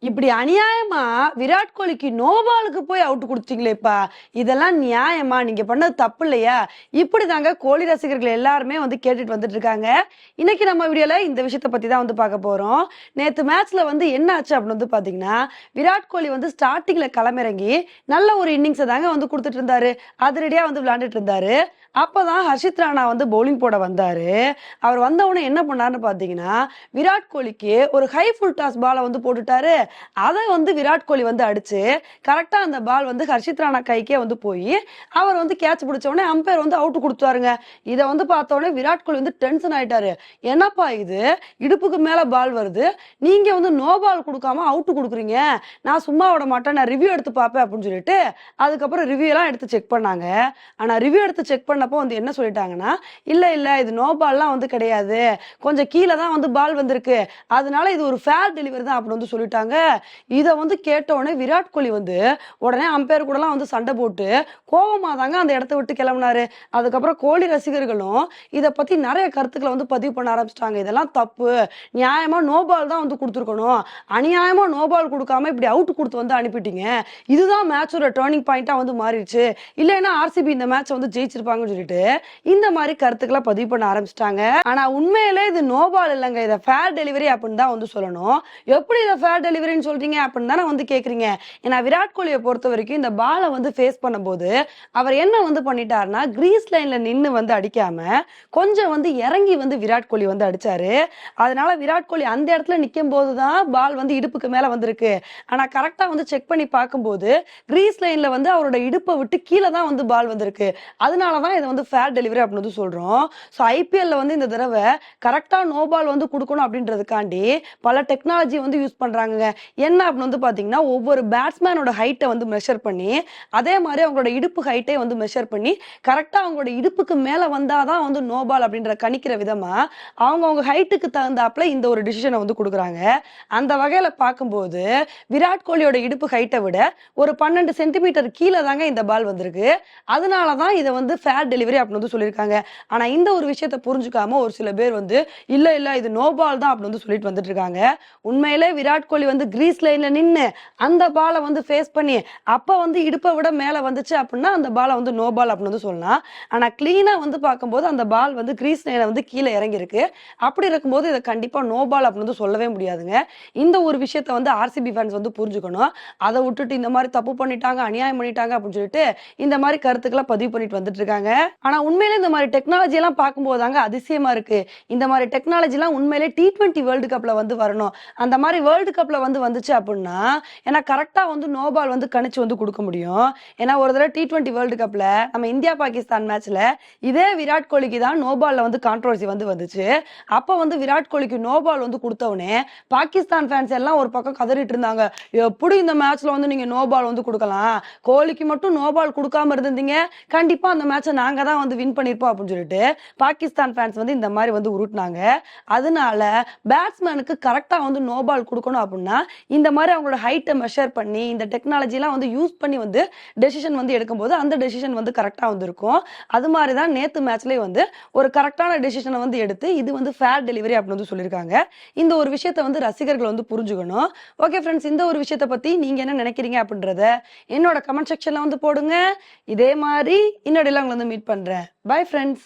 இப்படி அநியாயமா விராட் கோலிக்கு நோபாலுக்கு போய் அவுட் குடுத்தீங்களேப்பா! இதெல்லாம் நியாயமா? நீங்க பண்ணது தப்பு இல்லையா? இப்படிதாங்க கோலி ரசிகர்கள் எல்லாருமே வந்து கேட்டுட்டு வந்துட்டு இருக்காங்க. இன்னைக்கு நம்ம வீடியோல இந்த விஷயத்த பத்தி தான் வந்து பார்க்க போறோம். நேத்து மேட்ச்ல வந்து என்ன ஆச்சு அப்படின்னு வந்து பார்த்தீங்கன்னா, விராட் கோலி வந்து ஸ்டார்ட்டிங்ல களமிறங்கி நல்ல ஒரு இன்னிங்ஸ தாங்க வந்து குடுத்துட்டு இருந்தாரு. அதிரடியா வந்து விளையாண்டுட்டு இருந்தாரு. அப்பதான் ஹர்ஷித் ராணா வந்து பவுலிங் போட வந்தாரு. அவர் வந்த உடனே என்ன பண்ணாருன்னு பார்த்தீங்கன்னா, விராட் கோலிக்கு ஒரு ஹை ஃபுல் டாஸ் பால வந்து போட்டுட்டாரு. அத வந்து விராட் கோலி வந்து அடிச்சு, கரெக்ட்டா அந்த பால் வந்து ஹர்ஷித் ராணா கைக்கே வந்து போயி, அவர் வந்து கேட்ச் பிடிச்ச உடனே அம்பயர் வந்து அவுட் குடுத்தாருங்க. இத வந்து பார்த்த உடனே விராட் கோலி வந்து டென்ஷன் ஆயிட்டாரு. "என்னப்பா இது? இடுப்புக்கு மேல பால் வருது. நீங்க வந்து நோ பால் குடுக்காம அவுட் குடுக்குறீங்க. நான் சும்மா விட மாட்டேன். நான் ரிவ்யூ எடுத்து பார்ப்பேன்" அப்படின்னு சொல்லிட்டு, அதுக்கப்புறம் ரிவ்யூ எல்லாம் எடுத்து செக் பண்ணாங்க. ஆனா ரிவ்யூ எடுத்து செக் பண்ணப்போ வந்து என்ன சொல்லிட்டாங்கன்னா, "இல்ல, இல்ல இது நோ பால்லாம் வந்து கிடையாது. கொஞ்சம் கீழ தான் வந்து பால் வந்திருக்கு. அதனால இது ஒரு ஃபேர் டெலிவரி தான்" அப்படின்னு வந்து சொல்லிட்டாங்க. இத வந்து கேட்ட உடனே விராட் கோலி வந்து உடனே அம்பையர் கூடலாம் வந்து சண்டை போட்டு கோவமா தாங்க அந்த இடத்த விட்டு கிளம்புனாரு. அதுக்கப்புறம் கோலி ரசிகர்களும் இத பத்தி நிறைய கருத்துக்கள வந்து பதிவு பண்ண ஆரம்பிச்சுட்டாங்க. இதெல்லாம் தப்பு. நியாயமா நோ பால் தான் வந்து குடுத்துருக்கணும். அநியாயமா நோ பால் குடுக்காம இப்படி அவுட் குடுத்து வந்து அனுப்பிட்டீங்க. இதுதான் மேட்சோட டர்னிங் பாயிண்ட்டா வந்து மாறிடுச்சு. இல்லைன்னா ஆர்சிபி இந்த மேட்ச வந்து ஜெயிச்சிருப்பாங்கன்னு சொல்லிட்டு இந்த மாரி கருத்துக்கள பதிவு பண்ண ஆரம்பிச்சுட்டாங்க. ஆனா உண்மையிலே இது நோ பால் இல்லங்க. இத ஃபேர் டெலிவரி அப்படின்னு தான் வந்து சொல்லணும். எப்படி இத ஃபேர் டெலிவரின்னு சொல்றீங்க அப்படின்னு தானே வந்து கேட்குறீங்க. ஏன்னா விராட் கோலிய பொறுத்தவரைக்கும் இந்த பால வந்து ஃபேஸ் பண்ணும்போது, அவர் என்ன வந்து பண்ணிட்டாருன்னா, கிரீஸ் லைன்ல நின்னு வந்து அடிக்காம, கொஞ்சம் வந்து இறங்கி வந்து விராட் கோலி வந்து அடிச்சாரு. அதனால விராட் கோலி அந்த இடத்துல நிக்கும்போது தான் பால் வந்து இடுப்புக்கு மேல வந்திருக்கு. ஆனா கரெக்ட்டா வந்து செக் பண்ணி பார்க்கும்போது, கிரீஸ் லைன்ல வந்து அவரோட இடுப்ப விட்டு கீழ தான் வந்து பால் வந்திருக்கு. அதனால தான் இத வந்து ஃபேர் டெலிவரி அப்படின்னு வந்து சொல்றோம். ஸோ ஐபிஎல்ல வந்து இந்த தடவ கரெக்ட்டா நோ பால் வந்து குடுக்கணும் அப்படின்றதுக்காண்டி பல டெக்னாலஜி வந்து யூஸ் பண்றாங்கங்க. என்ன அப்படின்னு வந்து பார்த்தீங்கன்னா, ஒவ்வொரு பேட்ஸ்மேனோட ஹைட்ட வந்து மெஷர் பண்ணி, அதே மாரி அவங்களோட இடுப்பு ஹைட்டையும் வந்து மெஷர் பண்ணி, கரெக்ட்டா அவங்களோட இடுப்புக்கு மேல வந்தா தான் வந்து நோ பால் அப்படின்ற கணிக்கிற விதமா, அவங்கவங்க ஹைட்டுக்கு தகுந்தாப்புல இந்த ஒரு டிசிஷன வந்து குடுக்குறாங்க. அந்த வகையில பார்க்கும்போது, விராட் கோலியோட இடுப்பு ஹைட்ட விட ஒரு 12 சென்டிமீட்டர் கீழ தாங்க இந்த பால் வந்திருக்கு. அதனால தான் இத வந்து ஃபேர் டெலிவரி அப்படின்னு வந்து சொல்லியிருக்காங்க. ஆனா இந்த ஒரு விஷயத்த புரிஞ்சுக்காம ஒரு சில பேர் வந்து, இல்ல, இல்ல இது நோ பால் தான் அப்படின்னு வந்து சொல்லிட்டு வந்துட்டு இருக்காங்க. உண்மையிலே விராட் கோலி வந்து கிரீஸ் லைன்ல நின்னு அந்த பால வந்து ஃபேஸ் பண்ணி அப்ப வந்து இடுப்ப விட மேல வந்துச்சு அப்படின்னா அந்த பால வந்து நோ பால் அப்படின்னு வந்து சொல்லலாம். ஆனா கிளீனா வந்து பார்க்கும்போது அந்த பால் வந்து கிரீஸ் லைன்ல வந்து கீழ இறங்கியிருக்கு. அப்படி இருக்கும்போது இத கண்டிப்பா நோ பால் அப்படின்னு வந்து சொல்லவே முடியாதுங்க. இந்த ஒரு விஷயத்த வந்து ஆர்சிபி ஃபேன்ஸ் வந்து புரிஞ்சுக்கணும். அத விட்டுட்டு இந்த மாரி தப்பு பண்ணிட்டாங்க, அநியாயம் பண்ணிட்டாங்க அப்படின்னு சொல்லிட்டு இந்த மாரி கருத்துக்கள பதிவு பண்ணிட்டு வந்துட்டு இருக்காங்க. ஆனா உண்மையிலே இந்த மாரி டெக்னாலஜி எல்லாம் பார்க்கும்போது தாங்க அதிசயமா இருக்கு. இந்த மாரி டெக்னாலஜிலாம் உண்மையிலே T20 வேர்ல்டு கப்ல வந்து வரணும். அந்த மாரி வேர்ல்டு கப்ல வந்து வந்துச்சு அப்படின்னா, ஏன்னா கரெக்ட்டா வந்து நோ பால் வந்து கணிச்சு வந்து குடுக்க முடியும். ஏன்னா ஒரு தடவ T20 வேர்ல்டு கப்ல நம்ம இந்தியா, பாகிஸ்தான் மேட்ச்ல இதே விராட் கோலிக்கு தான் நோ பால்ல வந்து கான்ட்ரோவர்சி வந்து வந்துச்சு. அப்ப வந்து விராட் கோலிக்கு நோ பால் வந்து குடுத்தவுனே, பாகிஸ்தான் ஃபேன்ஸ் எல்லாம் ஒரு பக்கம் கதறிட்டு இருந்தாங்க. எப்படி இந்த மேட்ச்ல வந்து நீங்க நோ பால் வந்து குடுக்கலாம்? கோலிக்கு மட்டும் நோ பால் குடுக்காம இருந்திருந்தீங்க, கண்டிப்பா அந்த மேட்ச நாங்க தான் வந்து வின் பண்ணியிருப்போம் அப்படின்னு சொல்லிட்டு, பாகிஸ்தான் ஃபேன்ஸ் வந்து இந்த மாரி வந்து உருட்டுனாங்க. அதனால பேட்ஸ்மேனுக்கு கரெக்ட்டா வந்து நோ பால் குடுக்கணும் அப்படின்னா, இந்த மாரி அவங்களோட ஹைட்ட மெஷர் பண்ணி, இந்த டெக்னாலஜிலாம் வந்து யூஸ் பண்ணி வந்து டெசிஷன் வந்து எடுக்கும்போது, அந்த டெசிஷன் வந்து கரெக்ட்டா வந்து இருக்கும். அது மாரி தான் நேத்து மேட்ச்லயும் வந்து ஒரு கரெக்ட்டான டெசிஷன வந்து எடுத்து, இது வந்து ஃபேர் டெலிவரி அப்படின்னு வந்து சொல்லியிருக்காங்க. இந்த ஒரு விஷயத்த வந்து ரசிகர்கள் வந்து புரிஞ்சுக்கணும். ஓகே ஃபிரெண்ட்ஸ், இந்த ஒரு விஷயத்த பத்தி நீங்க என்ன நினைக்கிறீங்க அப்படின்றத என்னோட கமெண்ட் செக்ஷன்ல வந்து போடுங்க. இதே மாரி இன்னொரு உங்கள வந்து மீட் பண்றேன். Bye friends.